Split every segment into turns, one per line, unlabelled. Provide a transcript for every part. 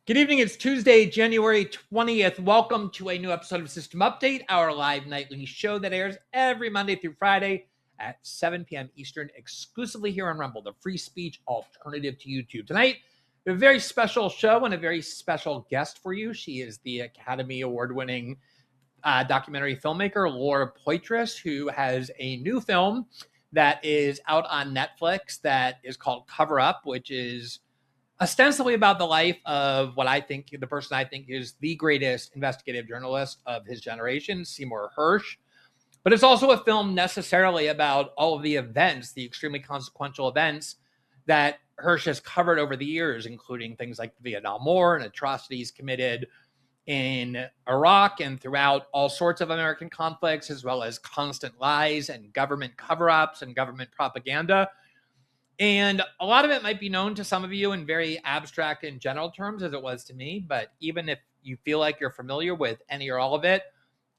Good evening. It's Tuesday, January 20th. Welcome to a new episode of System Update, our live nightly show that airs every Monday through Friday at 7 p.m. Eastern, exclusively here on Rumble, the free speech alternative to YouTube. Tonight, we have a very special show and a very special guest for you. She is the Academy Award-winning documentary filmmaker, Laura Poitras, who has a new film that is out on Netflix that is called Cover Up, which is ostensibly about the life of what I think, the person I think is the greatest investigative journalist of his generation, Seymour Hersh. But it's also a film necessarily about all of the events, the extremely consequential events that Hersh has covered over the years, including things like the Vietnam War and atrocities committed in Iraq and throughout all sorts of American conflicts, as well as constant lies and government cover-ups and government propaganda. And a lot of it might be known to some of you in very abstract and general terms, as it was to me. But even if you feel like you're familiar with any or all of it,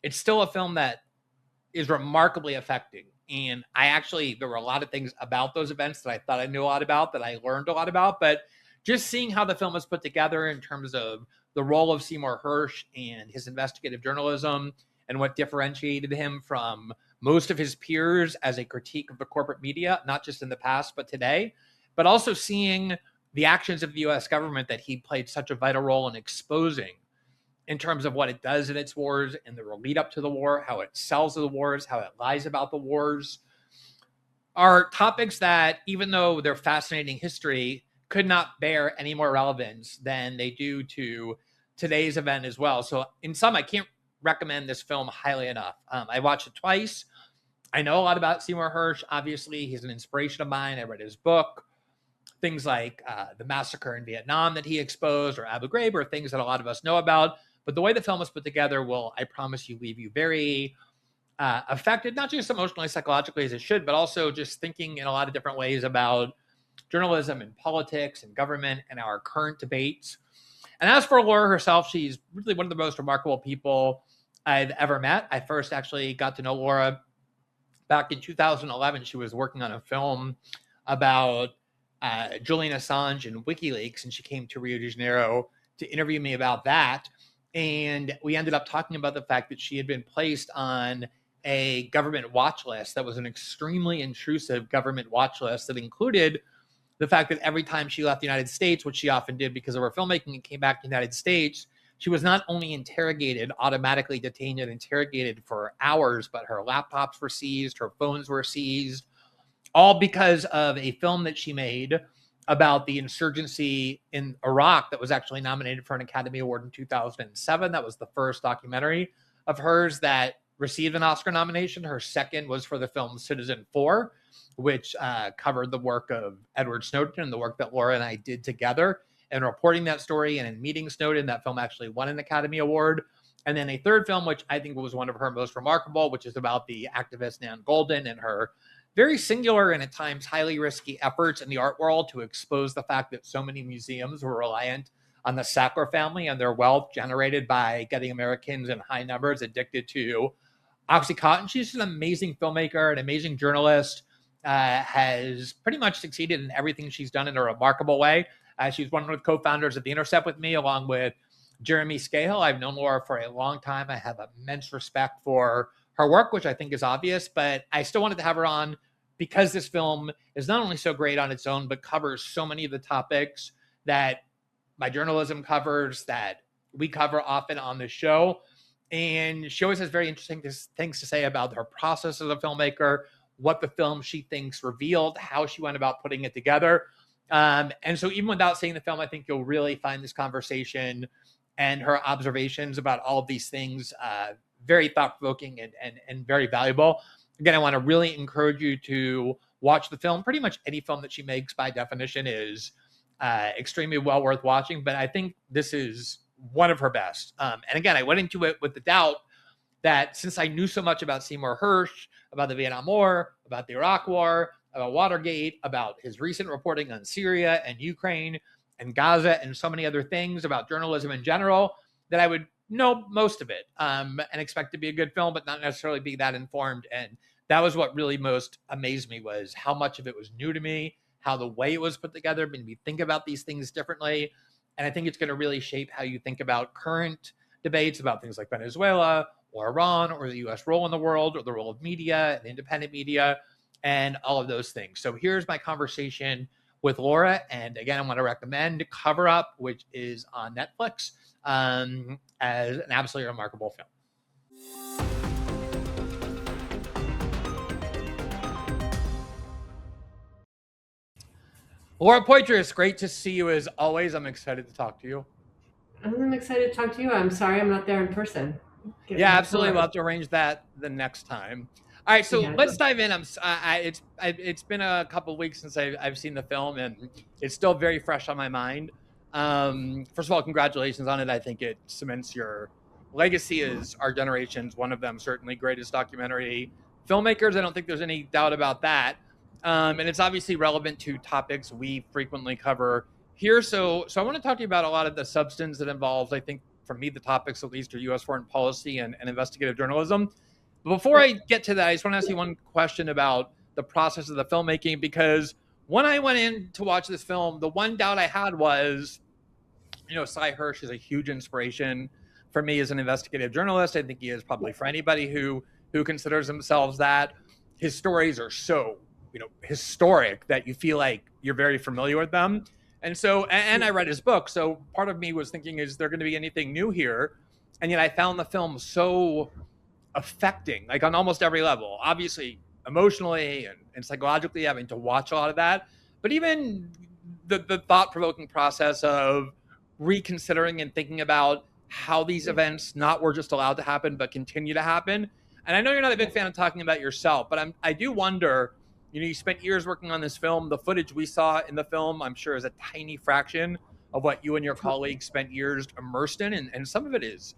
it's still a film that is remarkably affecting. And there were a lot of things about those events that I thought I knew a lot about, that I learned a lot about. But just seeing how the film was put together in terms of the role of Seymour Hersh and his investigative journalism and what differentiated him from most of his peers as a critique of the corporate media, not just in the past, but today, but also seeing the actions of the U.S. government that he played such a vital role in exposing in terms of what it does in its wars and the lead up to the war, how it sells the wars, how it lies about the wars, are topics that, even though they're fascinating history, could not bear any more relevance than they do to today's event as well. So in sum, I can't recommend this film highly enough. I watched it twice. I know a lot about Seymour Hersh. Obviously, he's an inspiration of mine. I read his book. Things like the massacre in Vietnam that he exposed, or Abu Ghraib, are things that a lot of us know about. But the way the film is put together will, I promise you, leave you very affected, not just emotionally, psychologically as it should, but also just thinking in a lot of different ways about journalism and politics and government and our current debates. And as for Laura herself, she's really one of the most remarkable people I've ever met. I first actually got to know Laura back in 2011. She was working on a film about Julian Assange and WikiLeaks, and she came to Rio de Janeiro to interview me about that. And we ended up talking about the fact that she had been placed on a government watch list that was an extremely intrusive government watch list that included the fact that every time she left the United States, which she often did because of her filmmaking, and came back to the United States, she was not only interrogated, automatically detained and interrogated for hours, but her laptops were seized, her phones were seized, all because of a film that she made about the insurgency in Iraq that was actually nominated for an Academy Award in 2007. That was the first documentary of hers that received an Oscar nomination. Her second was for the film Citizen 4, which covered the work of Edward Snowden and the work that Laura and I did together in reporting that story and in meeting Snowden. That film actually won an Academy Award. And then a third film, which I think was one of her most remarkable, which is about the activist Nan Goldin and her very singular and at times highly risky efforts in the art world to expose the fact that so many museums were reliant on the Sackler family and their wealth generated by getting Americans in high numbers addicted to OxyContin. She's an amazing filmmaker, an amazing journalist, has pretty much succeeded in everything she's done in a remarkable way. She's one of the co-founders of The Intercept with me, along with Jeremy Scahill. I've known Laura for a long time. I have immense respect for her work, which I think is obvious, but I still wanted to have her on because this film is not only so great on its own, but covers so many of the topics that my journalism covers, that we cover often on the show. And she always has very interesting things to say about her process as a filmmaker, what the film she thinks revealed, how she went about putting it together. And so even without seeing the film, I think you'll really find this conversation and her observations about all of these things very thought-provoking and very valuable. Again, I want to really encourage you to watch the film. Pretty much any film that she makes, by definition, is extremely well worth watching. But I think this is one of her best. And again, I went into it with the doubt that since I knew so much about Seymour Hersh, about the Vietnam War, about the Iraq War, about Watergate, about his recent reporting on Syria and Ukraine and Gaza and so many other things, about journalism in general, that I would know most of it and expect to be a good film, but not necessarily be that informed. And that was what really most amazed me, was how much of it was new to me, how the way it was put together made me think about these things differently. And I think it's going to really shape how you think about current debates about things like Venezuela or Iran or the US role in the world or the role of media and independent media and all of those things. So here's my conversation with Laura. And again, I want to recommend Cover Up, which is on Netflix, as an absolutely remarkable film. Laura Poitras, great to see you as always. I'm excited to talk to you.
I'm excited to talk to you. I'm sorry I'm not there in person.
Yeah, absolutely. We'll have to arrange that the next time. All right, so let's dive in. It's been a couple of weeks since I've seen the film, and it's still very fresh on my mind. First of all, congratulations on it. I think it cements your legacy as our generation's one of them, certainly greatest documentary filmmakers. I don't think there's any doubt about that. And it's obviously relevant to topics we frequently cover here. So I want to talk to you about a lot of the substance that involves, I think, for me, the topics at least are U.S. foreign policy and investigative journalism. But before I get to that, I just want to ask you one question about the process of the filmmaking, because when I went in to watch this film, the one doubt I had was, Sy Hersh is a huge inspiration for me as an investigative journalist. I think he is probably for anybody who considers themselves that. His stories are so, historic that you feel like you're very familiar with them. And so, and I read his book. So part of me was thinking, is there going to be anything new here? And yet I found the film so affecting, like on almost every level, obviously emotionally and psychologically, having to watch a lot of that, but even the thought-provoking process of reconsidering and thinking about how these events not were just allowed to happen, but continue to happen. And I know you're not a big fan of talking about yourself, but I do wonder, you spent years working on this film. The footage we saw in the film, I'm sure, is a tiny fraction of what you and your colleagues spent years immersed in. And some of it is,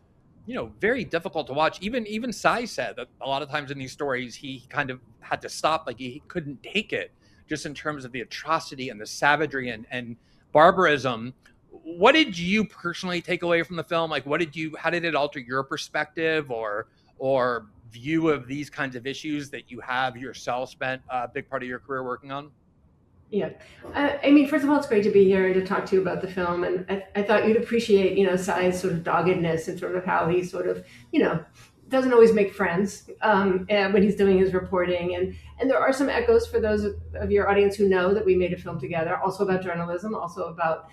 very difficult to watch. Even Sy said that a lot of times in these stories, he kind of had to stop. Like he couldn't take it, just in terms of the atrocity and the savagery and barbarism. What did you personally take away from the film? Like, how did it alter your perspective or view of these kinds of issues that you have yourself spent a big part of your career working on?
Yeah. I mean, first of all, it's great to be here and to talk to you about the film. And I thought you'd appreciate, Sy's sort of doggedness and sort of how he sort of, doesn't always make friends when he's doing his reporting. And there are some echoes for those of your audience who know that we made a film together, also about journalism, also about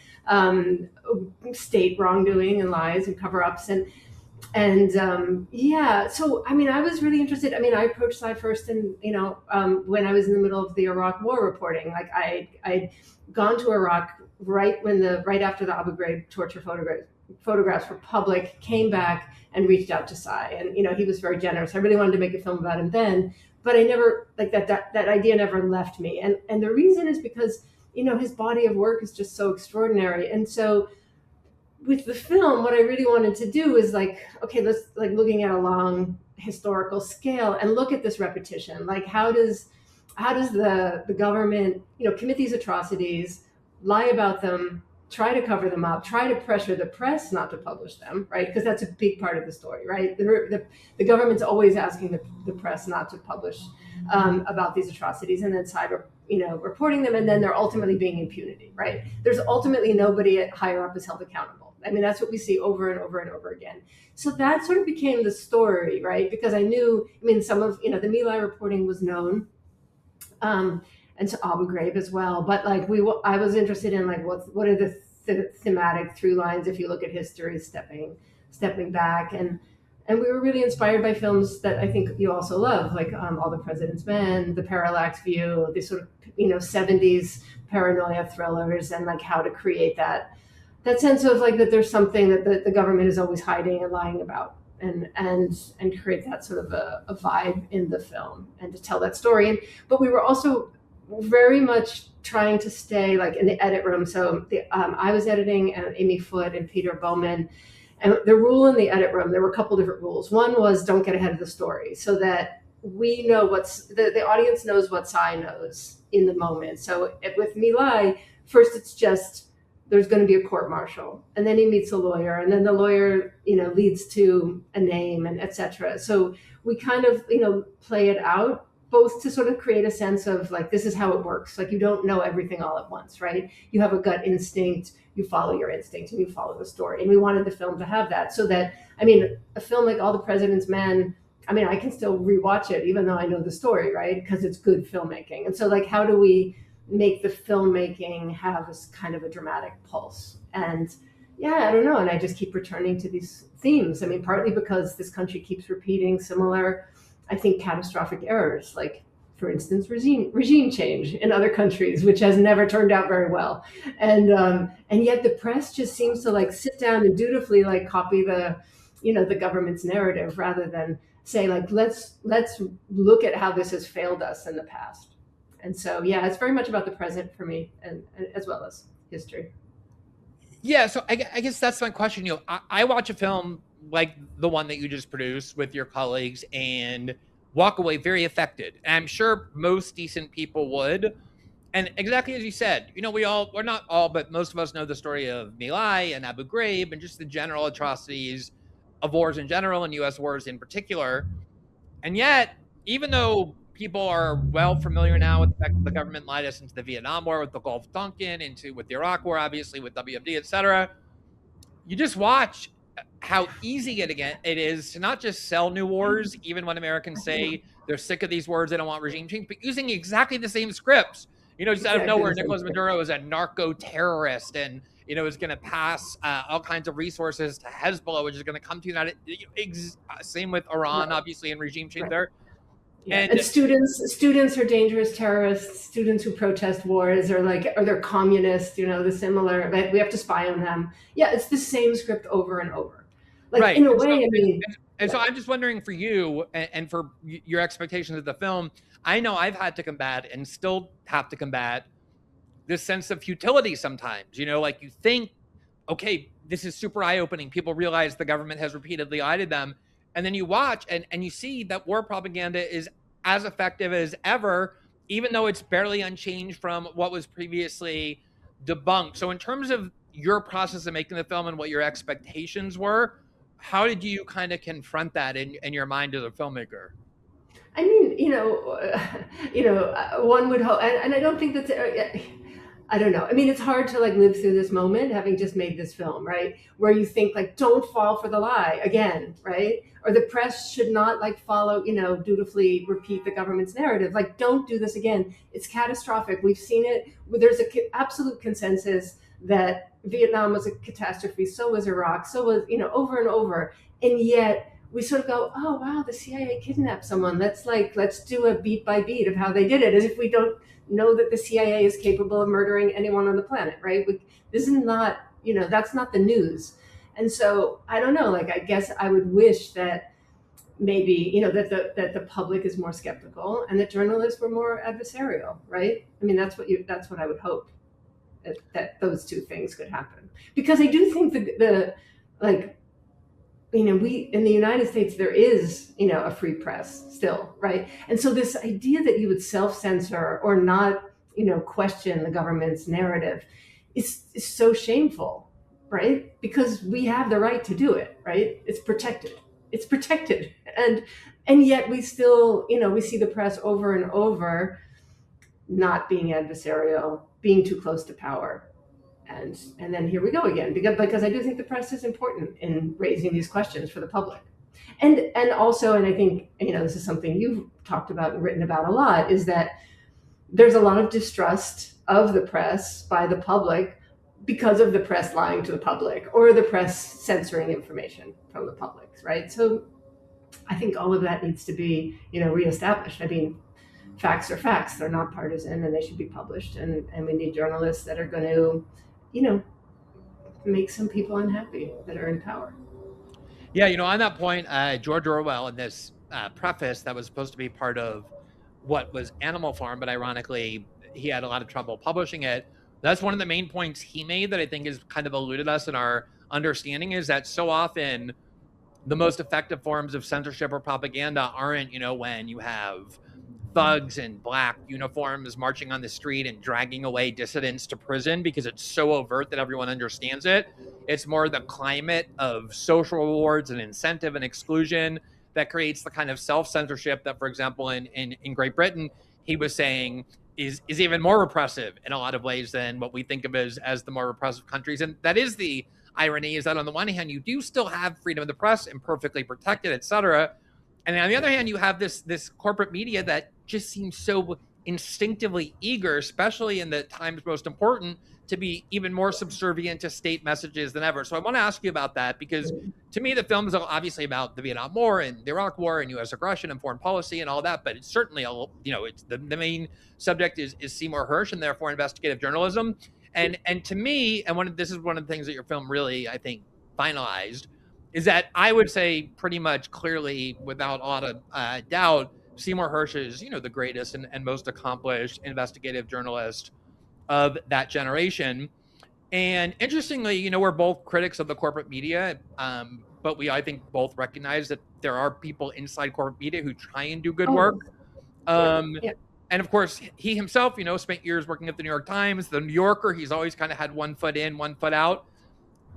state wrongdoing and lies and cover-ups. So I mean, I was really interested. I mean, I approached Sy first, and when I was in the middle of the Iraq War reporting, like I'd gone to Iraq right after the Abu Ghraib torture photographs were public, came back and reached out to Sy, and he was very generous. I really wanted to make a film about him then, but I never that idea never left me, and the reason is because his body of work is just so extraordinary, and so. With the film, what I really wanted to do is let's looking at a long historical scale and look at this repetition. Like how does the government, commit these atrocities, lie about them, try to cover them up, try to pressure the press not to publish them, right? Because that's a big part of the story, right? The government's always asking the press not to publish about these atrocities, and then cyber reporting them, and then they're ultimately being impunity, right? There's ultimately nobody at higher up is held accountable. I mean, that's what we see over and over and over again. So that sort of became the story, right? Because I knew, some of, the My Lai reporting was known, and to Abu Ghraib as well. But I was interested in what are the thematic through lines if you look at history, stepping back, and we were really inspired by films that I think you also love, like All the President's Men, The Parallax View, these sort of 70s paranoia thrillers, and how to create that sense of that there's something that the government is always hiding and lying about, and create that sort of a vibe in the film and to tell that story. But we were also very much trying to stay in the edit room. So I was editing, and Amy Foote and Peter Bowman. And the rule in the edit room, there were a couple different rules. One was don't get ahead of the story, so that we know the audience knows what Sy knows in the moment. So with My Lai, first it's just there's going to be a court martial, and then he meets a lawyer, and then the lawyer leads to a name, and etc. So we kind of play it out, both to sort of create a sense of like, this is how it works. Like, you don't know everything all at once, right? You have a gut instinct, you follow your instinct, and you follow the story. And we wanted the film to have that, so that, I mean, a film like All the President's Men, I mean, I can still rewatch it even though I know the story, right? Because it's good filmmaking. And so, like, how do we make the filmmaking have this kind of a dramatic pulse? And yeah, I don't know. And I just keep returning to these themes. I mean, partly because this country keeps repeating similar, I think, catastrophic errors, like, for instance, regime change in other countries, which has never turned out very well. And yet the press just seems to like sit down and dutifully like copy the, the government's narrative, rather than say like, let's look at how this has failed us in the past. And so, yeah, it's very much about the present for me, and as well as history.
Yeah, so I guess that's my question. I watch a film like the one that you just produced with your colleagues and walk away very affected. And I'm sure most decent people would. And exactly as you said, we're not all, but most of us know the story of My Lai and Abu Ghraib and just the general atrocities of wars in general and U.S. wars in particular. And yet, even though people are well familiar now with the fact that the government lied us into the Vietnam War, with the Gulf Tonkin, with the Iraq War, obviously with WMD, etc., you just watch how easy it is to not just sell new wars, even when Americans say they're sick of these wars, they don't want regime change, but using exactly the same scripts. Just out of nowhere, Nicolas Maduro is a narco terrorist and is going to pass all kinds of resources to Hezbollah, which is going to come to United. Same with Iran, obviously, and regime change there.
Yeah. And students are dangerous terrorists. Students who protest wars or they're communists. The similar. We have to spy on them. Yeah, it's the same script over and over. Like, right. In a way, I mean.
And so I'm just wondering for you and for your expectations of the film. I know I've had to combat and still have to combat this sense of futility sometimes. Like you think, okay, this is super eye-opening. People realize the government has repeatedly lied to them. And then you watch and you see that war propaganda is as effective as ever, even though it's barely unchanged from what was previously debunked. So in terms of your process of making the film and what your expectations were, how did you kind of confront that in your mind as a filmmaker?
I mean, one would hope, and I don't think that's, I don't know. I mean, it's hard to like live through this moment, having just made this film, right? Where you think like, don't fall for the lie again, right? Or the press should not like follow, dutifully repeat the government's narrative. Like, don't do this again. It's catastrophic. We've seen it. There's an absolute consensus that Vietnam was a catastrophe. So was Iraq. So was, over and over. And yet we sort of go, oh, wow, the CIA kidnapped someone. Let's do a beat by beat of how they did it, as if we don't know that the CIA is capable of murdering anyone on the planet, right? This is not, that's not the news. And so I don't know, like, I guess I would wish that maybe, that the public is more skeptical and that journalists were more adversarial, right? I mean, that's what I would hope, that those two things could happen. Because I do think we in the United States, there is, a free press still, right? And so this idea that you would self-censor or not, question the government's narrative is so shameful, right? Because we have the right to do it, right? It's protected. And yet we still, we see the press over and over not being adversarial, being too close to power. And then here we go again, because I do think the press is important in raising these questions for the public. And also, and I think, this is something you've talked about and written about a lot, is that there's a lot of distrust of the press by the public because of the press lying to the public or the press censoring information from the public, right? So I think all of that needs to be, reestablished. I mean, facts are facts. They're not partisan and they should be published. And we need journalists that are going to, make some people unhappy that are in power.
Yeah, on that point, George Orwell, in this preface that was supposed to be part of what was Animal Farm, but ironically, he had a lot of trouble publishing it. That's one of the main points he made that I think has kind of eluded us in our understanding, is that so often the most effective forms of censorship or propaganda aren't, when you have thugs in black uniforms marching on the street and dragging away dissidents to prison because it's so overt that everyone understands it. It's more the climate of social rewards and incentive and exclusion that creates the kind of self-censorship that, for example, in Great Britain, he was saying is even more repressive in a lot of ways than what we think of as the more repressive countries. And that is the irony, is that on the one hand, you do still have freedom of the press and perfectly protected, et cetera. And on the other hand, you have this corporate media that just seems so instinctively eager, especially in the times most important, to be even more subservient to state messages than ever. So I want to ask you about that, because to me, the film is obviously about the Vietnam War and the Iraq War and U.S. aggression and foreign policy and all that. But it's certainly, it's the main subject is Seymour Hersh and therefore investigative journalism. And to me, and this is one of the things that your film really, I think, finalized, is that I would say pretty much clearly, without a lot of doubt, Seymour Hersh is, the greatest and most accomplished investigative journalist of that generation. And interestingly, we're both critics of the corporate media, but we, I think, both recognize that there are people inside corporate media who try and do good work. Yeah. And of course, he himself, spent years working at the New York Times, the New Yorker. He's always kind of had one foot in, one foot out.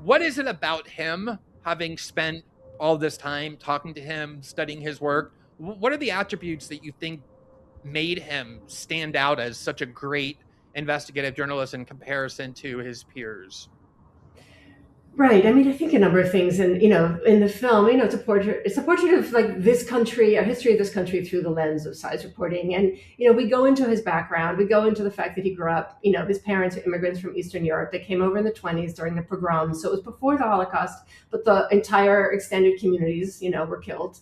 What is it about him, having spent all this time talking to him, studying his work? What are the attributes that you think made him stand out as such a great investigative journalist in comparison to his peers?
Right. I mean, I think a number of things, and in the film, it's a portrait. It's a portrait of like this country, a history of this country through the lens of size reporting. And we go into his background. We go into the fact that he grew up. His parents are immigrants from Eastern Europe. They came over in the 1920s during the pogroms, so it was before the Holocaust, but the entire extended communities, were killed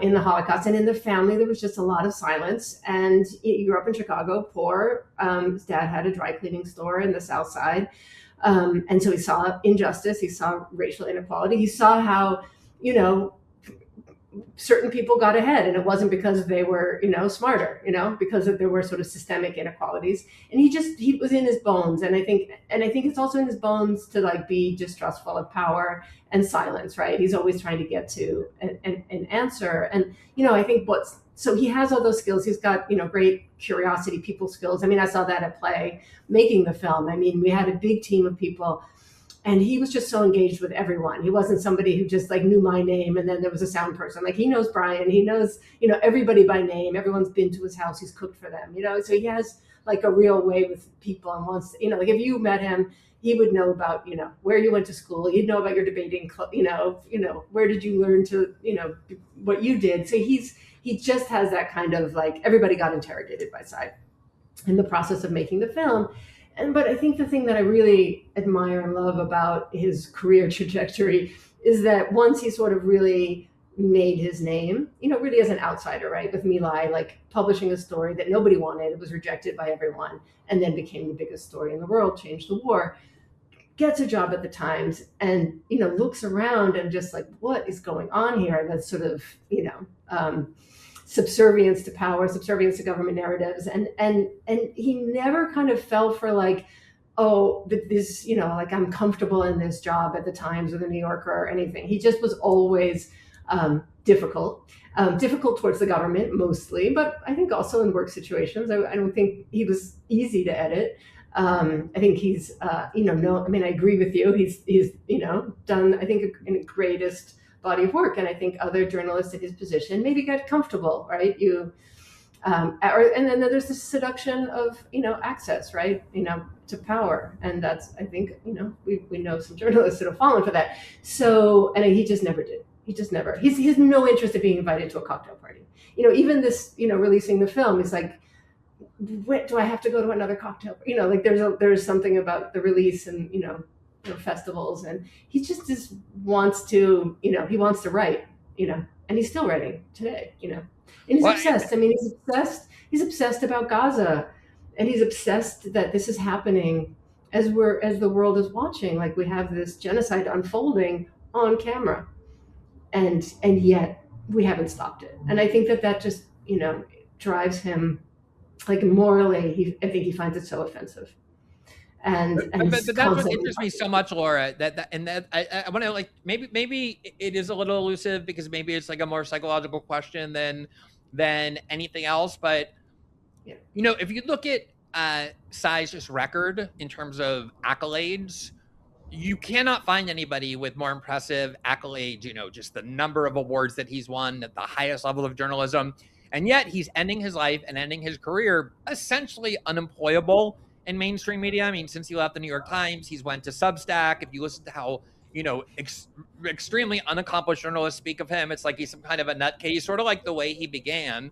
in the Holocaust. And in the family, there was just a lot of silence. And he grew up in Chicago, poor. His dad had a dry cleaning store in the South Side. And so he saw injustice, he saw racial inequality, he saw how, certain people got ahead, and it wasn't because they were, smarter, because there were sort of systemic inequalities. And he was in his bones. And I think it's also in his bones to like be distrustful of power and silence, right? He's always trying to get to an answer. And, I think so he has all those skills. He's got, great curiosity, people skills. I mean, I saw that at play making the film. I mean, we had a big team of people, and he was just so engaged with everyone. He wasn't somebody who just like knew my name and then there was a sound person. Like he knows Brian, he knows, everybody by name. Everyone's been to his house, he's cooked for them, so he has like a real way with people, and wants, like if you met him, he would know about, where you went to school. He'd know about your debating club, where did you learn to, what you did. So he just has that kind of like, everybody got interrogated by side in the process of making the film. But I think the thing that I really admire and love about his career trajectory is that once he sort of really made his name, really as an outsider, right? With My Lai, like publishing a story that nobody wanted, it was rejected by everyone, and then became the biggest story in the world, changed the war, gets a job at the Times, and, looks around and just like, what is going on here? That's sort of, subservience to power, subservience to government narratives. And he never kind of fell for like, oh, this, like I'm comfortable in this job at the Times or the New Yorker or anything. He just was always difficult towards the government mostly, but I think also in work situations. I don't think he was easy to edit. I think he's, I agree with you. He's done, I think, a greatest body of work. And I think other journalists in his position maybe got comfortable, right? And then there's this seduction of, access, right? To power. And that's, I think, we know some journalists that have fallen for that. So, and he just never did. He has no interest in being invited to a cocktail party. Even this, releasing the film is like, what, do I have to go to another cocktail? Like there's something about the release and, festivals, and he just wants to, he wants to write, and he's still writing today, and he's obsessed. I mean, he's obsessed about Gaza, and he's obsessed that this is happening as the world is watching. Like we have this genocide unfolding on camera, and yet we haven't stopped it. And I think that just, drives him, like morally, I think he finds it so offensive. But that's what interests me so much, Laura. I want to like maybe it is a little elusive because maybe it's like a more psychological question than anything else. But if you look at Tsai's just record in terms of accolades,
you cannot find anybody with more impressive accolades, just the number of awards that he's won at the highest level of journalism. And yet he's ending his life and ending his career essentially unemployable in mainstream media. I mean, since he left the New York Times, he's went to Substack. If you listen to how, extremely unaccomplished journalists speak of him, it's like he's some kind of a nutcase, sort of like the way he began.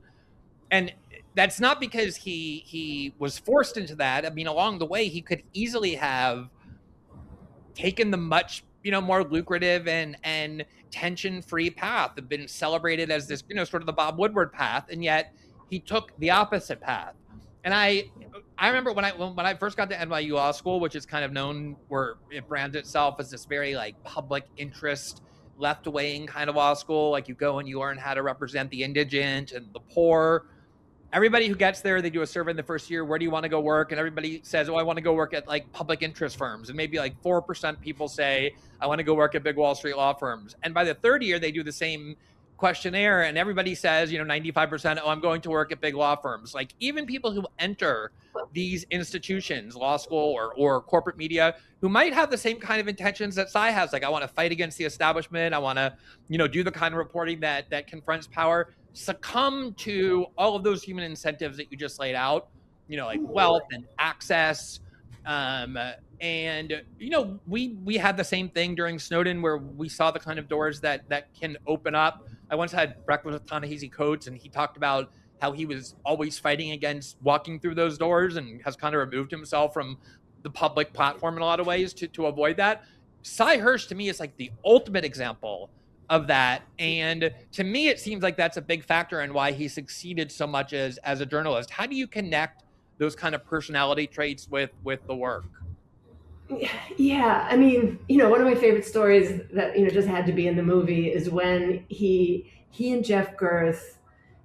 And that's not because he was forced into that. I mean, along the way, he could easily have taken the much more lucrative and tension-free path, have been celebrated as this sort of the Bob Woodward path, and yet he took the opposite path. And I remember when I first got to NYU Law School, which is kind of known where it brands itself as this very like public interest left wing kind of law school. Like you go and you learn how to represent the indigent and the poor. Everybody who gets there, they do a survey in the first year. Where do you want to go work? And everybody says, oh, I want to go work at like public interest firms. And maybe like 4% people say, I want to go work at big Wall Street law firms. And by the third year, they do the same questionnaire. And everybody says, 95%, oh, I'm going to work at big law firms. Like even people who enter these institutions, law school or corporate media, who might have the same kind of intentions that Cy has. Like, I want to fight against the establishment. I want to, do the kind of reporting that confronts power, succumb to all of those human incentives that you just laid out, like wealth and access. And we had the same thing during Snowden, where we saw the kind of doors that can open up. I once had breakfast with Ta-Nehisi Coates, and he talked about how he was always fighting against walking through those doors and has kind of removed himself from the public platform in a lot of ways to avoid that. Cy Hersh to me is like the ultimate example of that. And to me, it seems like that's a big factor in why he succeeded so much as a journalist. How do you connect those kind of personality traits with the work?
Yeah, I mean, one of my favorite stories that just had to be in the movie is when he and Jeff Girth,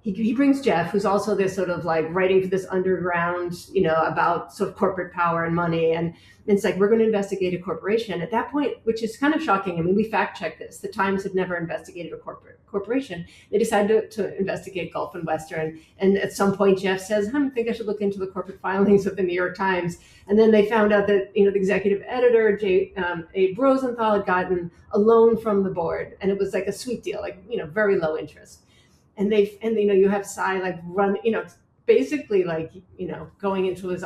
he brings Jeff, who's also this sort of like writing for this underground, about sort of corporate power and money, and it's like, we're going to investigate a corporation at that point, which is kind of shocking. I mean, we fact checked this. The Times had never investigated a corporation. They decided to investigate Gulf and Western, and at some point Jeff says, I think I should look into the corporate filings of the New York Times. And then they found out that the executive editor Abe Rosenthal had gotten a loan from the board, and it was like a sweet deal, like very low interest. And you have Cy like run, basically like going into his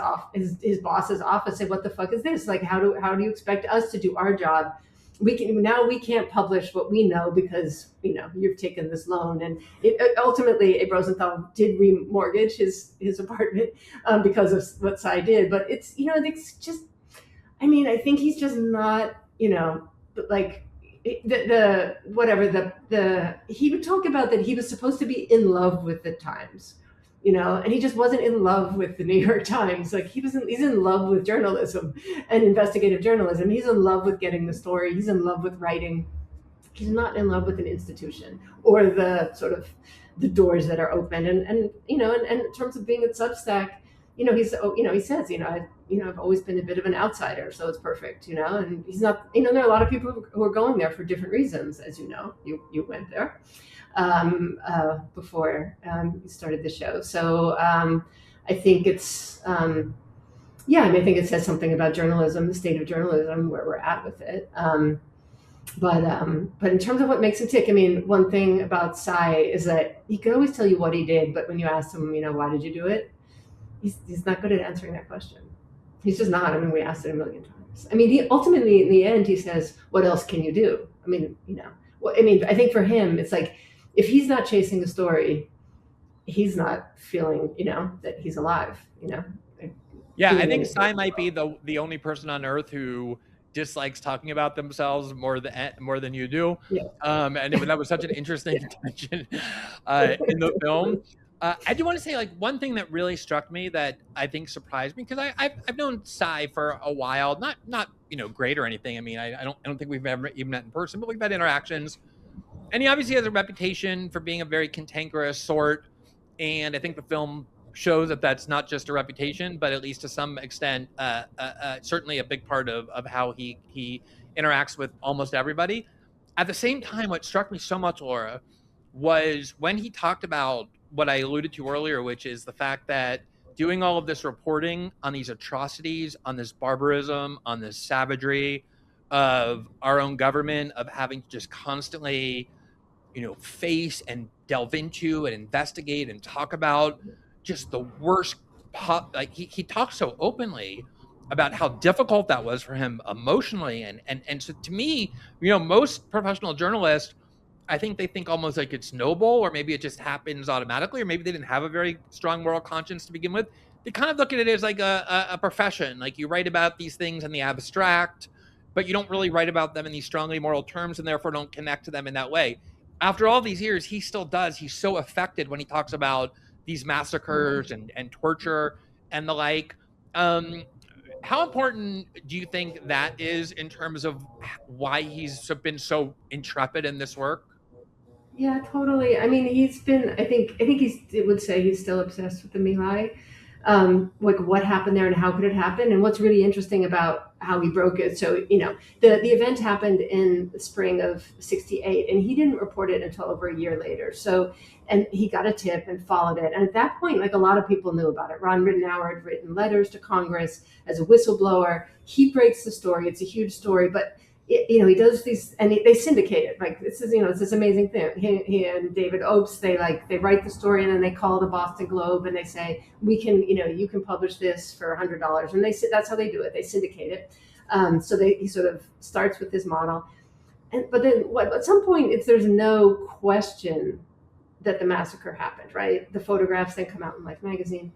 boss's office, say, what the fuck is this? Like, how do you expect us to do our job? We can't publish what we know because you've taken this loan. And ultimately Abe Rosenthal did remortgage his apartment because of what Cy did. But it's just, I mean, I think he's just not like the whatever he would talk about that he was supposed to be in love with the Times, and he just wasn't in love with the New York Times. Like he's in love with journalism and investigative journalism. He's in love with getting the story. He's in love with writing. He's not in love with an institution or the sort of the doors that are open. And in terms of being at Substack, he says, I've always been a bit of an outsider, so it's perfect, and he's not, there are a lot of people who are going there for different reasons, as you went there before you started the show. So I think it's, I think it says something about journalism, the state of journalism, where we're at with it. But in terms of what makes him tick, I mean, one thing about Cy is that he could always tell you what he did, but when you asked him, why did you do it? He's not good at answering that question. He's just not. I mean, we asked it a million times. I mean, he ultimately, in the end, he says, what else can you do? I mean, I think for him, it's like, if he's not chasing a story, he's not feeling, that he's alive,
Yeah, I think Cy might be the only person on earth who dislikes talking about themselves more than you do.
Yeah.
And that was such an interesting tension in the film. I do want to say, like, one thing that really struck me that I think surprised me, because I've known Cy for a while, not great or anything. I mean, I don't think we've ever even met in person, but we've had interactions, and he obviously has a reputation for being a very cantankerous sort, and I think the film shows that that's not just a reputation, but at least to some extent, certainly a big part of how he interacts with almost everybody. At the same time, what struck me so much, Laura, was when he talked about what I alluded to earlier, which is the fact that doing all of this reporting on these atrocities, on this barbarism, on this savagery, of our own government, of having to just constantly, face and delve into and investigate and talk about just the worst. Like he talks so openly about how difficult that was for him emotionally, and so to me, most professional journalists, I think they think almost like it's noble, or maybe it just happens automatically, or maybe they didn't have a very strong moral conscience to begin with. They kind of look at it as like a profession. Like you write about these things in the abstract, but you don't really write about them in these strongly moral terms, and therefore don't connect to them in that way. After all these years, he still does. He's so affected when he talks about these massacres and torture and the like. Um, how important do you think that is in terms of why he's been so intrepid in this work?
Yeah, totally. I mean, he's been. I think he's. It would say he's still obsessed with the My Lai, like what happened there and how could it happen, and what's really interesting about how he broke it. So the event happened in the spring of '68, and he didn't report it until over a year later. So, and he got a tip and followed it, and at that point, like a lot of people knew about it. Ron Rittenhour had written letters to Congress as a whistleblower. He breaks the story. It's a huge story, but he does these, and they syndicate it. Like this is, it's this amazing thing. He and David Opes, they write the story and then they call the Boston Globe and they say, we can, you can publish this for $100, and that's how they do it. They syndicate it. So he sort of starts with this model, but then at some point, there's no question that the massacre happened. Right, the photographs then come out in Life magazine.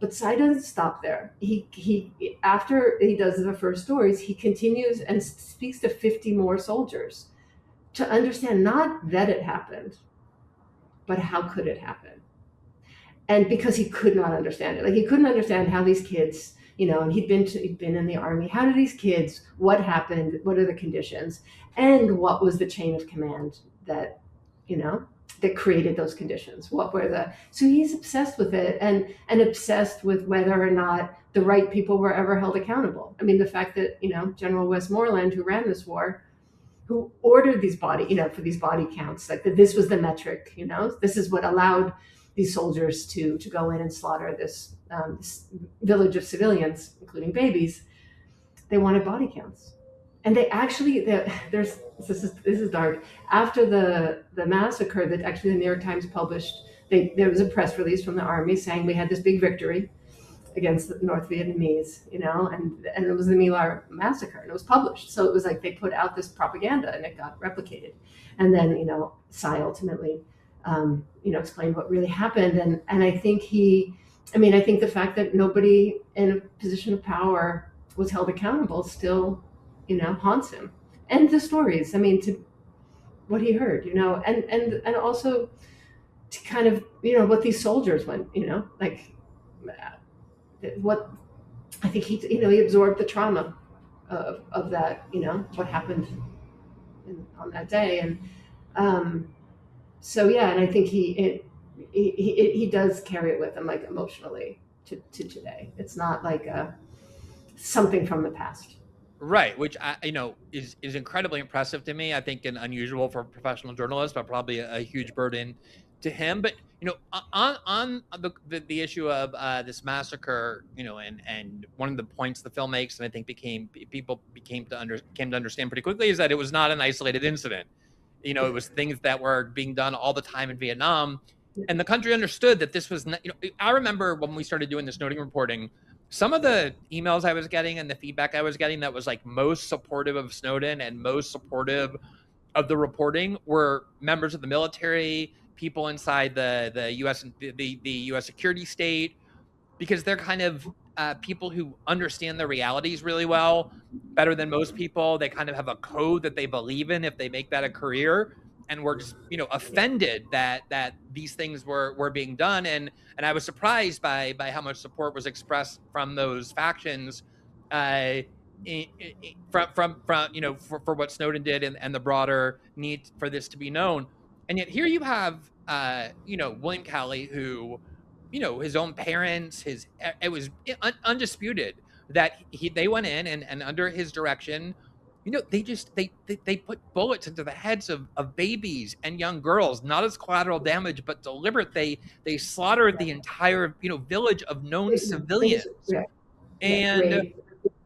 But Sy doesn't stop there. He after he does the first stories, he continues and speaks to 50 more soldiers to understand not that it happened, but how could it happen? And because he could not understand it, like he couldn't understand how these kids, and he'd been in the army. How do these kids? What happened? What are the conditions? And what was the chain of command that, you know, that created those conditions? What were so he's obsessed with it, and obsessed with whether or not the right people were ever held accountable. I mean, the fact that, General Westmoreland, who ran this war, who ordered these for these body counts, like that this was the metric, this is what allowed these soldiers to go in and slaughter this village of civilians, including babies. They wanted body counts. And they actually, there's this is dark. After the massacre, that actually the New York Times published, there was a press release from the army saying we had this big victory against the North Vietnamese, and it was the My Lai massacre, and it was published. So it was like they put out this propaganda, and it got replicated. And then Sy ultimately, explained what really happened, and I think I think the fact that nobody in a position of power was held accountable still, haunts him. And the stories, to what he heard, and also to kind of, what these soldiers went, like what I think he absorbed the trauma of that, what happened on that day. And so, yeah, and I think he does carry it with him, like emotionally to today. It's not like something from the past.
Right, which is incredibly impressive to me. I think and unusual for professional journalists, but probably a huge burden to him. But on the issue of this massacre, and one of the points the film makes, and I think people came to understand pretty quickly, is that it was not an isolated incident. It was things that were being done all the time in Vietnam, and the country understood that this was not. I remember when we started doing this Snowden reporting, some of the emails I was getting and the feedback I was getting that was like most supportive of Snowden and most supportive of the reporting were members of the military, people inside the U.S. the U.S. security state, because they're kind of people who understand the realities really well, better than most people. They kind of have a code that they believe in if they make that a career, and were just offended that these things were being done. And I was surprised by how much support was expressed from those factions, from for what Snowden did, and the broader need for this to be known. And yet here you have William Cowley, who his own parents, it was undisputed that they went in, and under his direction, they put bullets into the heads of babies and young girls, not as collateral damage, but deliberate. They slaughtered the entire village of known civilians.
Yeah,
And
rape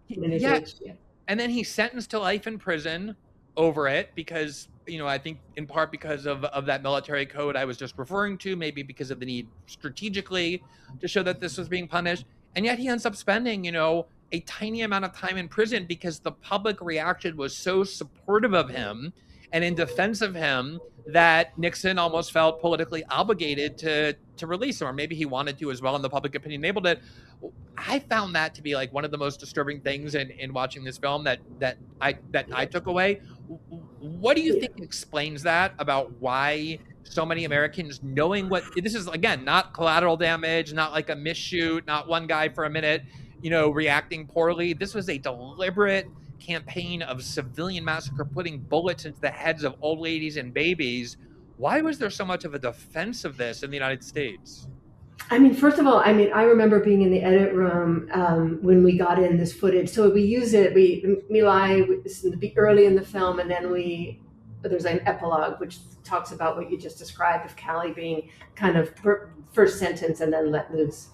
in his
yeah,
age. Yeah.
And then he's sentenced to life in prison over it because, I think in part because of that military code I was just referring to, maybe because of the need strategically to show that this was being punished. And yet he ends up spending, a tiny amount of time in prison because the public reaction was so supportive of him and in defense of him that Nixon almost felt politically obligated to release him, or maybe he wanted to as well, and the public opinion enabled it. I found that to be like one of the most disturbing things in watching this film that I took away. What do you think explains that about why so many Americans, knowing what this is, again, not collateral damage, not like a misshoot, not one guy for a minute, reacting poorly. This was a deliberate campaign of civilian massacre, putting bullets into the heads of old ladies and babies. Why was there so much of a defense of this in the United States?
I mean, first of all, I remember being in the edit room when we got in this footage. So we use it. Be early in the film, and then there's an epilogue which talks about what you just described of Callie being kind of first sentence and then let loose.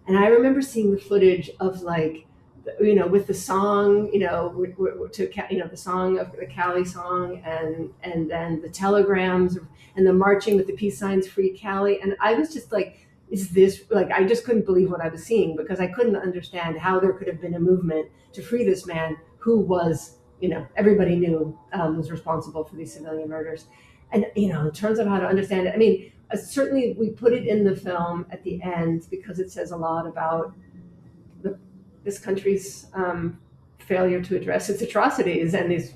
And I remember seeing the footage of with the song, the song of the Callie song, and then the telegrams and the marching with the peace signs, free Callie, and I was just like, is this I just couldn't believe what I was seeing, because I couldn't understand how there could have been a movement to free this man who was, everybody knew was responsible for these civilian murders. And, in terms of how to understand it, I mean, certainly we put it in the film at the end because it says a lot about this country's failure to address its atrocities and this,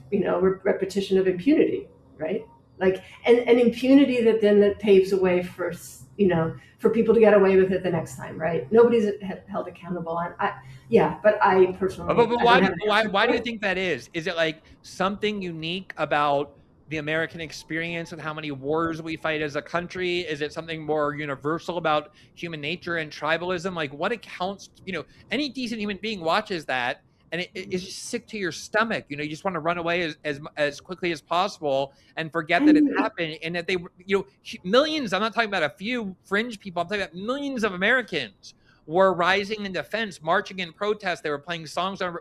repetition of impunity, right? And impunity that paves a way for people to get away with it the next time, right? Nobody's held accountable. But I personally.
But why do you think that is? Is it like something unique about the American experience and how many wars we fight as a country? Is it something more universal about human nature and tribalism? Like, what accounts, any decent human being watches that and it's just sick to your stomach. You just want to run away as quickly as possible and forget that it happened, and that they, millions, I'm not talking about a few fringe people, I'm talking about millions of Americans were rising in defense, marching in protest. They were playing songs on,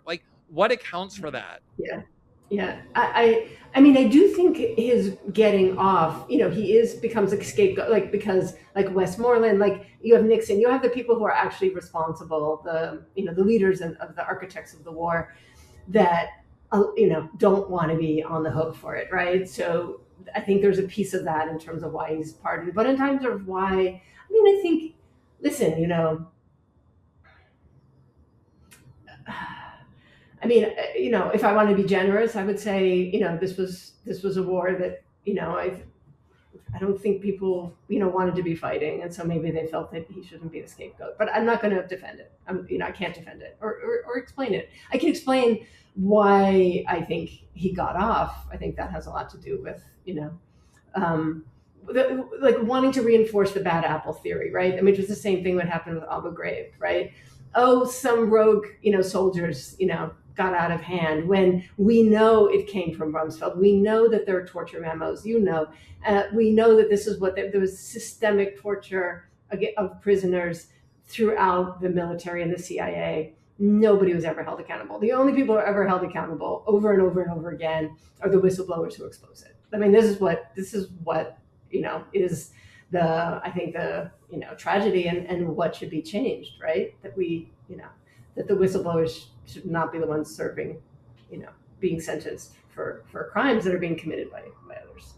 what accounts for that?
Yeah. I mean, I do think his getting off, he becomes a scapegoat, because Westmoreland, you have Nixon, you have the people who are actually responsible, the leaders of the architects of the war that, don't want to be on the hook for it, right? So I think there's a piece of that in terms of why he's pardoned. But in terms of why, I think, listen, if I want to be generous, I would say, this was a war that, I don't think people, wanted to be fighting. And so maybe they felt that he shouldn't be the scapegoat, but I'm not going to defend it. I can't defend it or explain it. I can explain why I think he got off. I think that has a lot to do with, wanting to reinforce the bad apple theory, right? I mean, it was the same thing what happened with Abu Ghraib, right? Oh, some rogue, soldiers, got out of hand, when we know it came from Rumsfeld. We know that there are torture memos, we know that this is there was systemic torture of prisoners throughout the military and the CIA. Nobody was ever held accountable. The only people who are ever held accountable over and over and over again are the whistleblowers who expose it. I mean, this is what is I think the tragedy and what should be changed, right? That that the whistleblowers should not be the ones serving, being sentenced for crimes that are being committed by others.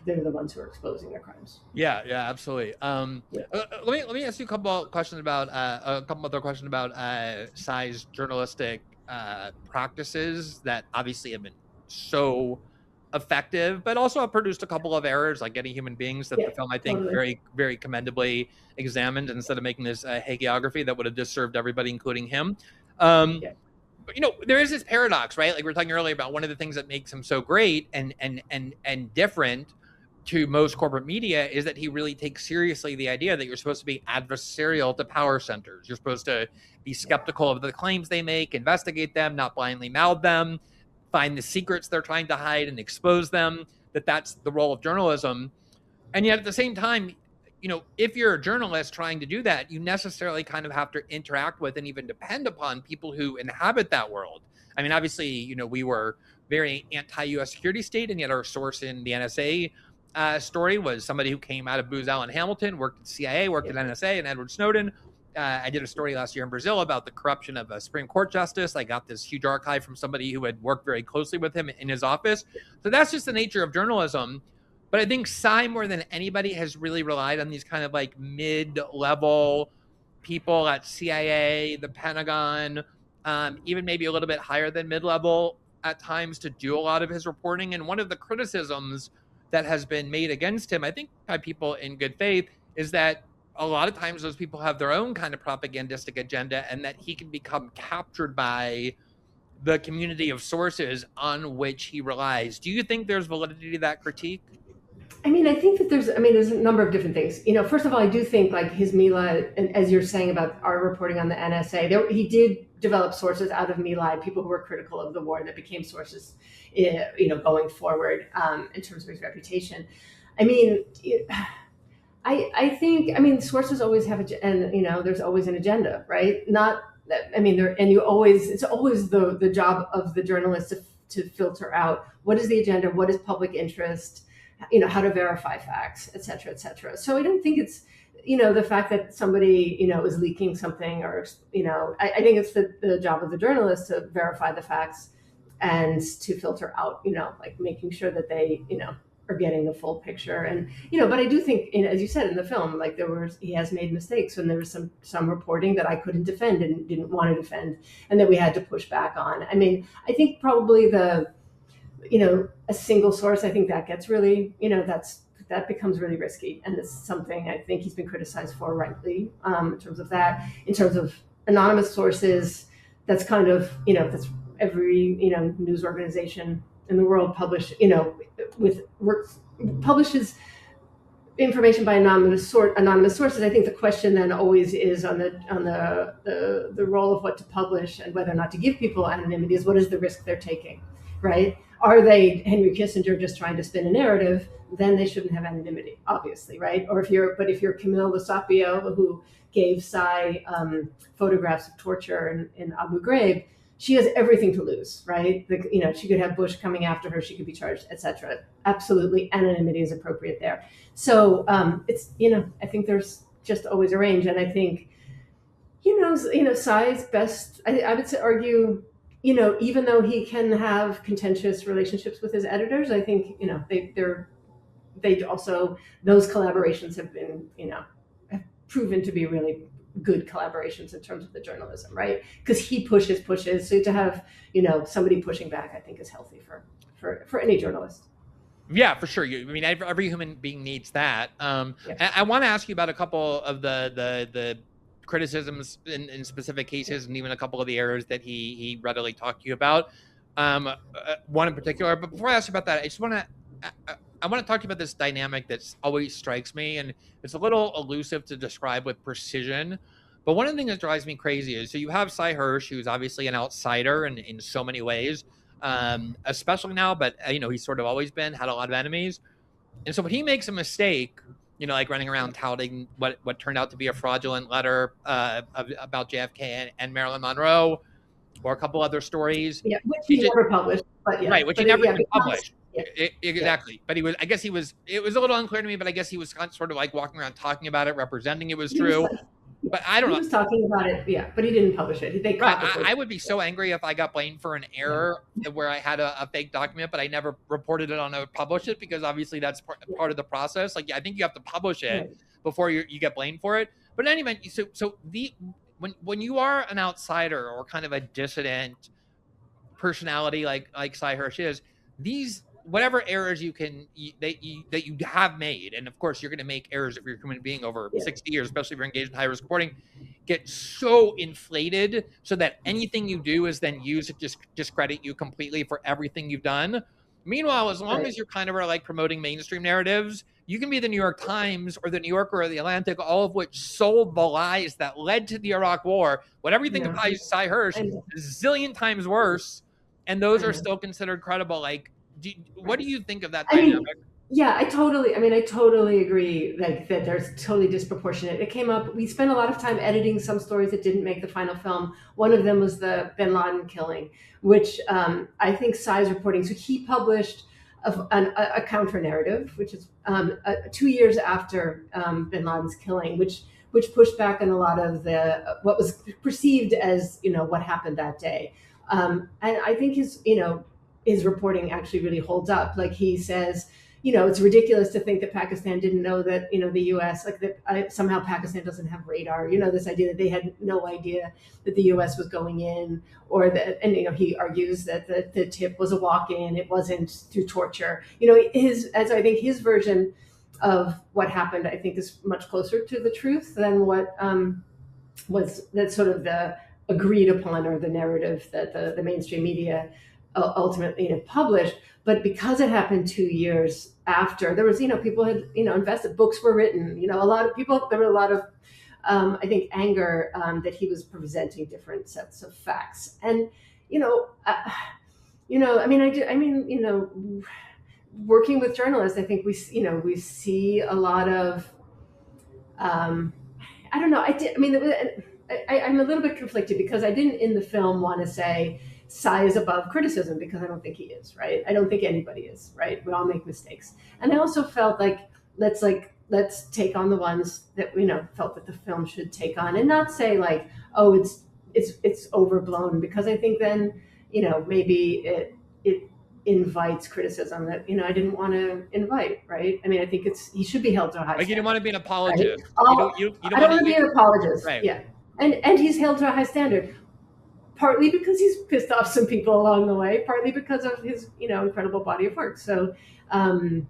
They're the ones who are exposing their crimes.
Yeah, absolutely. Let me ask you a couple other questions about Sy's journalistic practices that obviously have been so effective, but also have produced a couple of errors, like getting human beings, that the film, I think, totally, very, very commendably examined, instead of making this hagiography that would have just served everybody, including him. But, there is this paradox, right? Like we were talking earlier about, one of the things that makes him so great and different to most corporate media is that he really takes seriously the idea that you're supposed to be adversarial to power centers. You're supposed to be skeptical of the claims they make, investigate them, not blindly mouth them, find the secrets they're trying to hide and expose them, that's the role of journalism. And yet at the same time, if you're a journalist trying to do that, you necessarily kind of have to interact with and even depend upon people who inhabit that world. I mean, obviously, we were very anti-U.S. security state, and yet our source in the NSA story was somebody who came out of Booz Allen Hamilton, worked at CIA, worked at NSA, and Edward Snowden. I did a story last year in Brazil about the corruption of a Supreme Court justice. I got this huge archive from somebody who had worked very closely with him in his office. So that's just the nature of journalism. But I think Cy, more than anybody, has really relied on these kind of like mid-level people at CIA, the Pentagon, even maybe a little bit higher than mid-level at times to do a lot of his reporting. And one of the criticisms that has been made against him, I think by people in good faith, is that a lot of times those people have their own kind of propagandistic agenda, and that he can become captured by the community of sources on which he relies. Do you think there's validity to that critique?
I mean, I think that there's a number of different things. First of all, I do think like his Mila, and as you're saying about our reporting on the NSA, he did develop sources out of Mila, people who were critical of the war that became sources, going forward in terms of his reputation. I mean, I think, sources always have, there's always an agenda, right? Not, it's always the job of the journalist to filter out what is the agenda, what is public interest, how to verify facts, et cetera, et cetera. So I don't think it's, the fact that somebody, is leaking something or, I think it's the job of the journalist to verify the facts and to filter out, like making sure that they, are getting the full picture. And, but I do think, as you said in the film, like he has made mistakes, and there was some reporting that I couldn't defend and didn't want to defend, and that we had to push back on. I mean, I think probably a single source, I think that gets really, that becomes really risky. And it's something I think he's been criticized for rightly in terms of that. In terms of anonymous sources, that's kind of, that's every, news organization in the world publishes information by anonymous sources. I think the question then always is on the role of what to publish and whether or not to give people anonymity is what is the risk they're taking, right? Are they Henry Kissinger just trying to spin a narrative? Then they shouldn't have anonymity, obviously, right? Or if you're Camille Losapio, who gave Cy photographs of torture in Abu Ghraib, she has everything to lose, right? She could have Bush coming after her, she could be charged, etc. Absolutely, anonymity is appropriate there. So it's, I think there's just always a range, and I think, Cy's best. I would argue, even though he can have contentious relationships with his editors, I think, they also, those collaborations have been, have proven to be really good collaborations in terms of the journalism, right? Because he pushes. So to have, somebody pushing back, I think is healthy for any journalist.
Yeah, for sure. Every human being needs that. I want to ask you about a couple of the criticisms in specific cases, and even a couple of the errors that he readily talked to you about. One in particular. But before I ask you about that, I want to talk to you about this dynamic that always strikes me, and it's a little elusive to describe with precision. But one of the things that drives me crazy is, so you have Sy Hersh, who's obviously an outsider in so many ways, especially now, but he's sort of always had a lot of enemies. And so when he makes a mistake, like running around touting what turned out to be a fraudulent letter about JFK and Marilyn Monroe, or a couple other stories.
Yeah, which he never published. But yeah.
Right, which he never published. Yeah. Exactly. But it was a little unclear to me, but I guess he was sort of like walking around talking about it, representing it was true. But I don't know.
He was talking about it, yeah, but he didn't publish it.
I would be so angry if I got blamed for an error where I had a fake document, but I never reported it on to publish it, because obviously that's part of the process. Like, I think you have to publish it before you get blamed for it. But in any event, when you are an outsider or kind of a dissident personality like Sy Hersh is, these whatever errors that you have made, and of course you're going to make errors if you're a human being over 60 years, especially if you're engaged in high risk reporting, get so inflated so that anything you do is then used to just discredit you completely for everything you've done. Meanwhile, as long as you're kind of like promoting mainstream narratives, you can be the New York Times or the New Yorker or the Atlantic, all of which sold the lies that led to the Iraq War. Whatever you think of Sy Hersh, a zillion times worse, and those are still considered credible. Like, what do you think of that dynamic?
Yeah, I totally agree that there's totally disproportionate. It came up, we spent a lot of time editing some stories that didn't make the final film. One of them was the Bin Laden killing, which I think Sai's reporting. So he published a counter narrative, which is 2 years after Bin Laden's killing, which pushed back on a lot of the what was perceived as what happened that day. And I think his reporting actually really holds up. Like he says, it's ridiculous to think that Pakistan didn't know that, the U.S., like that somehow Pakistan doesn't have radar. This idea that they had no idea that the U.S. was going in, or that, and, he argues that the tip was a walk-in, it wasn't through torture. As I think his version of what happened, I think is much closer to the truth than what was that sort of the agreed upon, or the narrative that the mainstream media ultimately published. But because it happened 2 years after, there was people had invested, books were written, a lot of people, there were a lot of I think anger that he was presenting different sets of facts. And you know uh, working with journalists, I think we see a lot of um, I don't know. I'm a little bit conflicted because I didn't in the film want to say Psy is above criticism, because I don't think he is, right? I don't think anybody is, right? We all make mistakes. And I also felt let's take on the ones that felt that the film should take on, and not say like, oh, it's overblown, because I think then maybe it invites criticism that I didn't want to invite, right? I think he should be held to a high
Like, you don't
standard.
want to be an
Right?
apologist. You don't
I
want
don't
to
want to be an apologist.
right.
Yeah, and he's held to a high standard, partly because he's pissed off some people along the way, partly because of his incredible body of work. So, I'm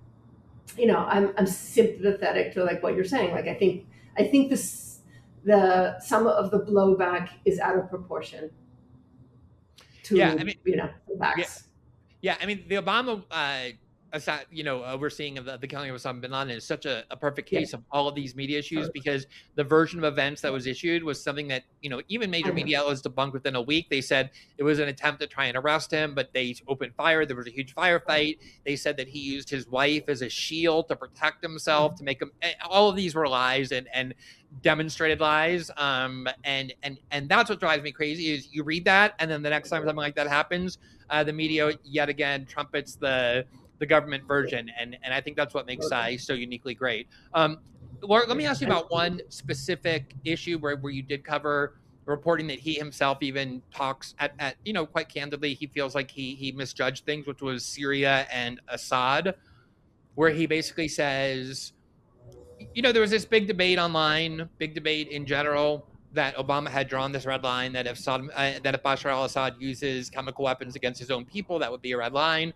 sympathetic to like what you're saying. Like I think the some of the blowback is out of proportion to
Yeah,
the
yeah,
facts.
yeah. The Obama, overseeing of the killing of Osama bin Laden is such a perfect
Yeah,
case of all of these media issues,
totally.
because the version of events that was issued was something that even
I
major
know.
media outlets debunked within a week. They said it was an attempt to try and arrest him, but they opened fire. There was a huge firefight. They said that he used his wife as a shield to protect himself, to make him. All of these were lies, and demonstrated lies. And that's what drives me crazy is you read that, and then the next time something like that happens, the media yet again trumpets the government version, and I think that's what makes Psy so uniquely great. Laura, let me ask you
And
about one specific issue where you did cover reporting that he himself even talks at quite candidly. He feels like he misjudged things, which was Syria and Assad, where he basically says, there was this big debate online, big debate in general, that Obama had drawn this red line, that if Bashar al-Assad uses chemical weapons against his own people, that would be a red line.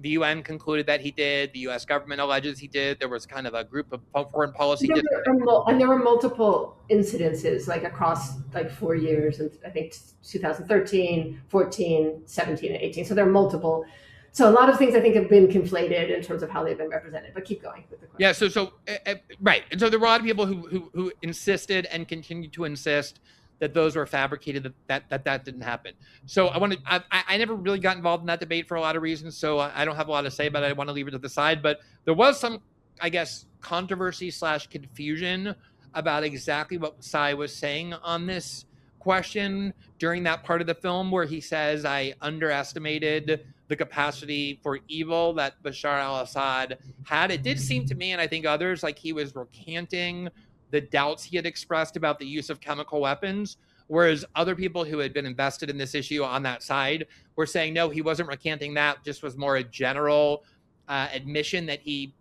The UN concluded that he did. The U.S. government alleges he did. There was kind of a group of foreign policy.
there were multiple incidences like across like 4 years, and I think 2013, 14, 17, and 18. So there are multiple. So a lot of things I think have been conflated in terms of how they've been represented. But keep going with the question.
Yeah. Right. And so there were a lot of people who insisted and continue to insist that those were fabricated, that didn't happen. So I never really got involved in that debate for a lot of reasons. So I don't have a lot to say about it. I want to leave it to the side. But there was some, I guess, controversy / confusion about exactly what Psy was saying on this question during that part of the film where he says, I underestimated the capacity for evil that Bashar al-Assad had. It did seem to me, and I think others, like he was recanting the doubts he had expressed about the use of chemical weapons, whereas other people who had been invested in this issue on that side were saying, no, he wasn't recanting that, just was more a general admission that he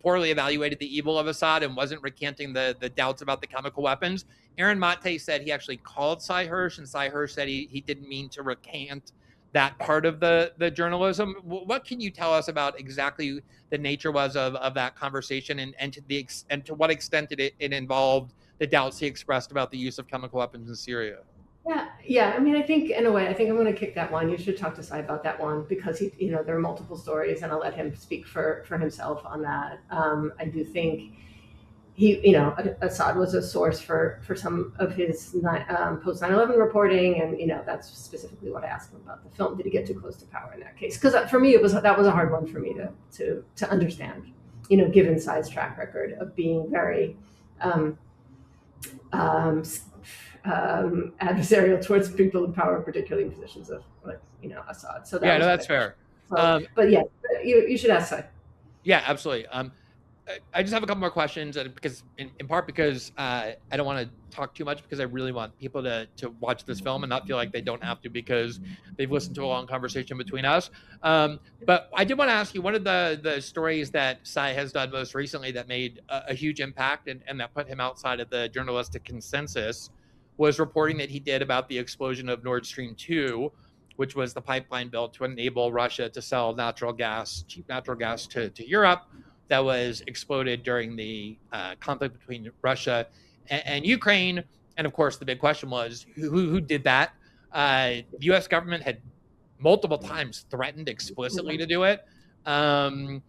poorly evaluated the evil of Assad and wasn't recanting the doubts about the chemical weapons. Aaron Mate said he actually called Sy Hersh, and Sy Hersh said he didn't mean to recant that part of the journalism. What can you tell us about exactly the nature was of that conversation, and to what extent did it involved the doubts he expressed about the use of chemical weapons in Syria?
Yeah. I think in a way, I think I'm going to kick that one. You should talk to Sai about that one, because there are multiple stories, and I'll let him speak for himself on that. I do think Assad was a source for some of his post 9/11 reporting, and that's specifically what I asked him about the film. Did he get too close to power in that case? Because for me, that was a hard one for me to understand. Given Sy's track record of being very adversarial towards people in power, particularly in positions of Assad. So
that's fair.
But yeah, you should ask Sy.
Yeah, absolutely. I just have a couple more questions, and because in part because I don't want to talk too much, because I really want people to watch this film and not feel like they don't have to because they've listened to a long conversation between us. But I did want to ask you, one of the stories that Sy has done most recently that made a huge impact and that put him outside of the journalistic consensus was reporting that he did about the explosion of Nord Stream 2, which was the pipeline built to enable Russia to sell cheap natural gas to Europe, that was exploded during the conflict between Russia and Ukraine. And of course, the big question was who did that? The U.S. government had multiple times threatened explicitly to do it. The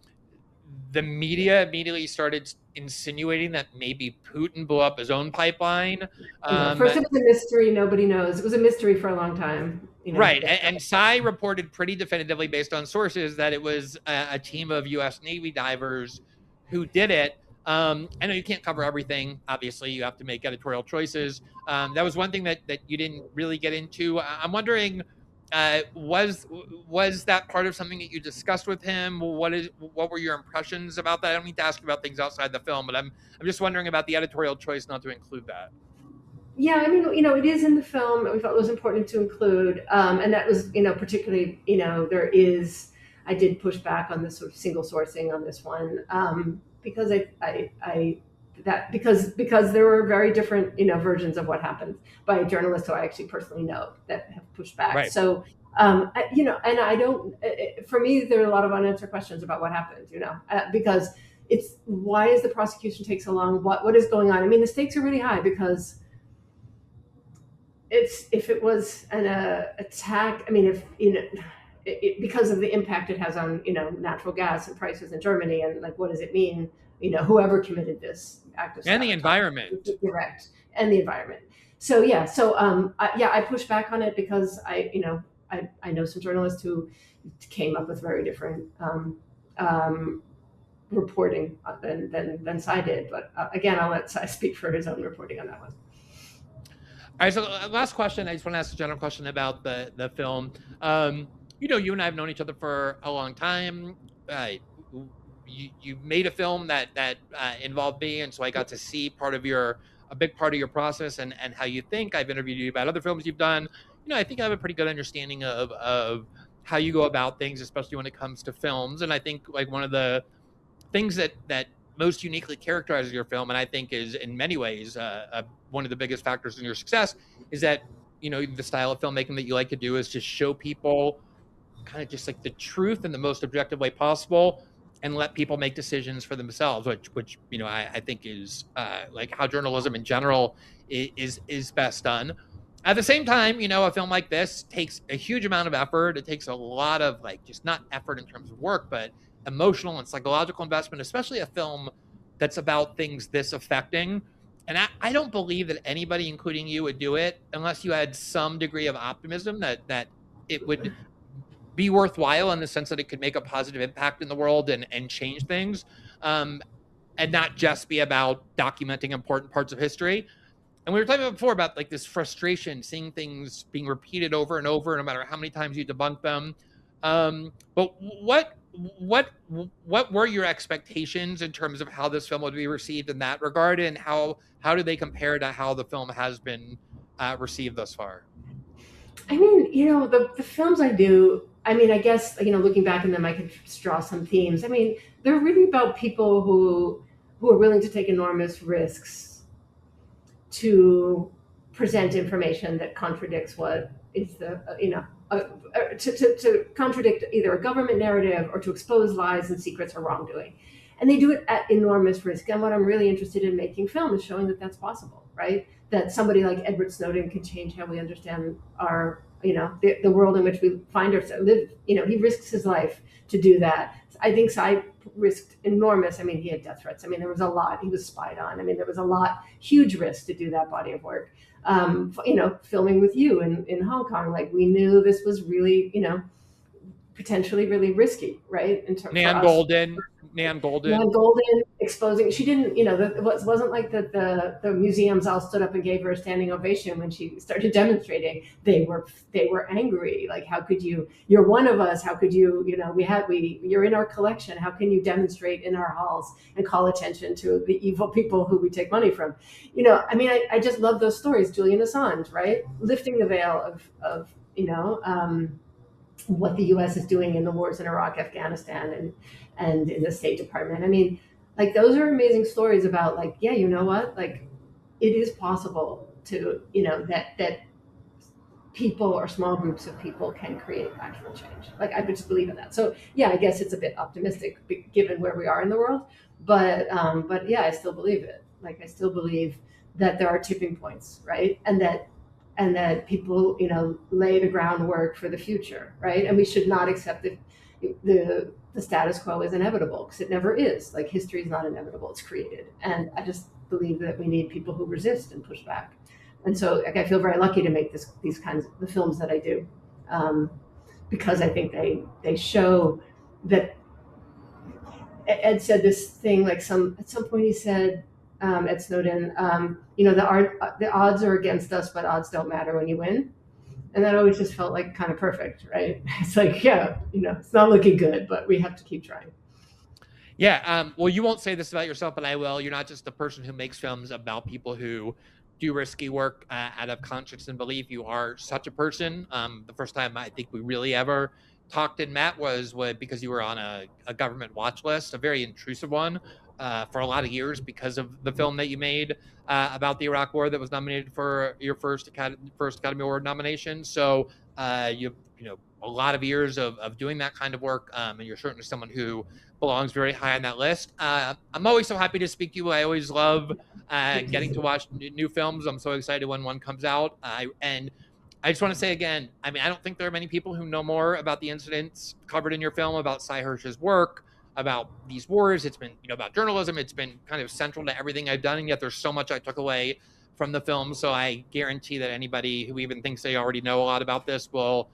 media immediately started insinuating that maybe Putin blew up his own pipeline.
First, it was a mystery. Nobody knows. It was a mystery for a long time.
Right. And Sy reported pretty definitively, based on sources, that it was a team of U.S. Navy divers who did it. I know you can't cover everything. Obviously, you have to make editorial choices. That was one thing that you didn't really get into. I'm wondering, was that part of something that you discussed with him? What were your impressions about that? I don't need to ask you about things outside the film, but I'm just wondering about the editorial choice not to include that.
Yeah, I mean, it is in the film. We felt it was important to include, and that was, particularly, I did push back on this sort of single sourcing on this one, because because there were very different, versions of what happened by journalists who I actually personally know that have pushed back.
Right.
So, and I don't. For me, there are a lot of unanswered questions about what happened. Because it's why does the prosecution take so long? What is going on? I mean, the stakes are really high because if it was an attack, I mean, because of the impact it has on natural gas and prices in Germany, and like what does it mean? Whoever committed this act of
and the environment,
direct, and the environment. So yeah, I push back on it because I know some journalists who came up with very different reporting than Sy did. But again, I'll let Sy speak for his own reporting on that one.
All right, so last question. I just want to ask a general question about the film. You and I have known each other for a long time. You made a film that involved me, and so I got to see a big part of your process and how you think. I've interviewed you about other films you've done. I think I have a pretty good understanding of how you go about things, especially when it comes to films. And I think like one of the things that most uniquely characterizes your film, and I think is in many ways one of the biggest factors in your success, is that the style of filmmaking that you like to do is just show people kind of just like the truth in the most objective way possible, and let people make decisions for themselves, which I think is like how journalism in general is best done. At the same time, a film like this takes a huge amount of effort. It takes a lot of just not effort in terms of work, but emotional and psychological investment, especially a film that's about things this affecting. And I don't believe that anybody, including you, would do it unless you had some degree of optimism that it would be worthwhile in the sense that it could make a positive impact in the world and change things, and not just be about documenting important parts of history. And we were talking about before about this frustration, seeing things being repeated over and over, no matter how many times you debunk them. But what were your expectations in terms of how this film would be received in that regard, and how do they compare to how the film has been received thus far?
I mean, the films I do, I mean, I guess, looking back in them, I could draw some themes. I mean, they're really about people who are willing to take enormous risks to present information that contradicts what is to contradict either a government narrative or to expose lies and secrets or wrongdoing. And they do it at enormous risk. And what I'm really interested in making film is showing that that's possible, right? That somebody like Edward Snowden can change how we understand our, the world in which we find ourselves live. He risks his life to do that. I think Sy risked enormous. I mean, he had death threats. I mean, there was a lot. He was spied on. I mean, there was a lot, huge risk to do that body of work. Filming with you in Hong Kong, like we knew this was really, potentially really risky, right? For
Nan
us.
Golden, Nan Golden.
Nan Golden exposing. She didn't, it wasn't like the museums all stood up and gave her a standing ovation when she started demonstrating. They were angry. Like, how could you? You're one of us. How could you? You're in our collection. How can you demonstrate in our halls and call attention to the evil people who we take money from? I just love those stories. Julian Assange, right, lifting the veil of what the U.S. is doing in the wars in Iraq, Afghanistan, and in the State Department. I mean, like those are amazing stories about like, yeah, you know what, like it is possible to that people or small groups of people can create actual change. Like I just believe in that. So yeah, I guess it's a bit optimistic given where we are in the world, but yeah, I still believe it. Like I still believe that there are tipping points, right, and that people lay the groundwork for the future, right? And we should not accept the status quo is inevitable, because it never is. Like history is not inevitable, it's created. And I just believe that we need people who resist and push back. And so like I feel very lucky to make these kinds of the films that I do, because I think they show that. Ed said this thing, like at some point he said, Ed Snowden, the odds are against us, but odds don't matter when you win. And that always just felt like kind of perfect, right? It's like, yeah, it's not looking good, but we have to keep trying.
Yeah. Well, you won't say this about yourself, but I will. You're not just the person who makes films about people who do risky work out of conscience and belief. You are such a person. The first time I think we really ever talked and met was because you were on a government watch list, a very intrusive one, for a lot of years because of the film that you made about the Iraq War that was nominated for your first Academy Award nomination. So you a lot of years of doing that kind of work, and you're certainly someone who belongs very high on that list. I'm always so happy to speak to you. I always love getting to watch new films. I'm so excited when one comes out. And I just want to say again, I mean, I don't think there are many people who know more about the incidents covered in your film, about Sy Hersh's work, about these wars. It's been, about journalism. It's been kind of central to everything I've done. And yet there's so much I took away from the film. So I guarantee that anybody who even thinks they already know a lot about this will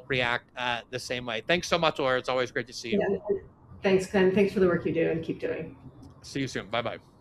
react the same way. Thanks so much, Laura. It's always great to see you.
Yeah. Thanks, Glenn. Thanks for the work you do and keep doing.
See you soon. Bye-bye.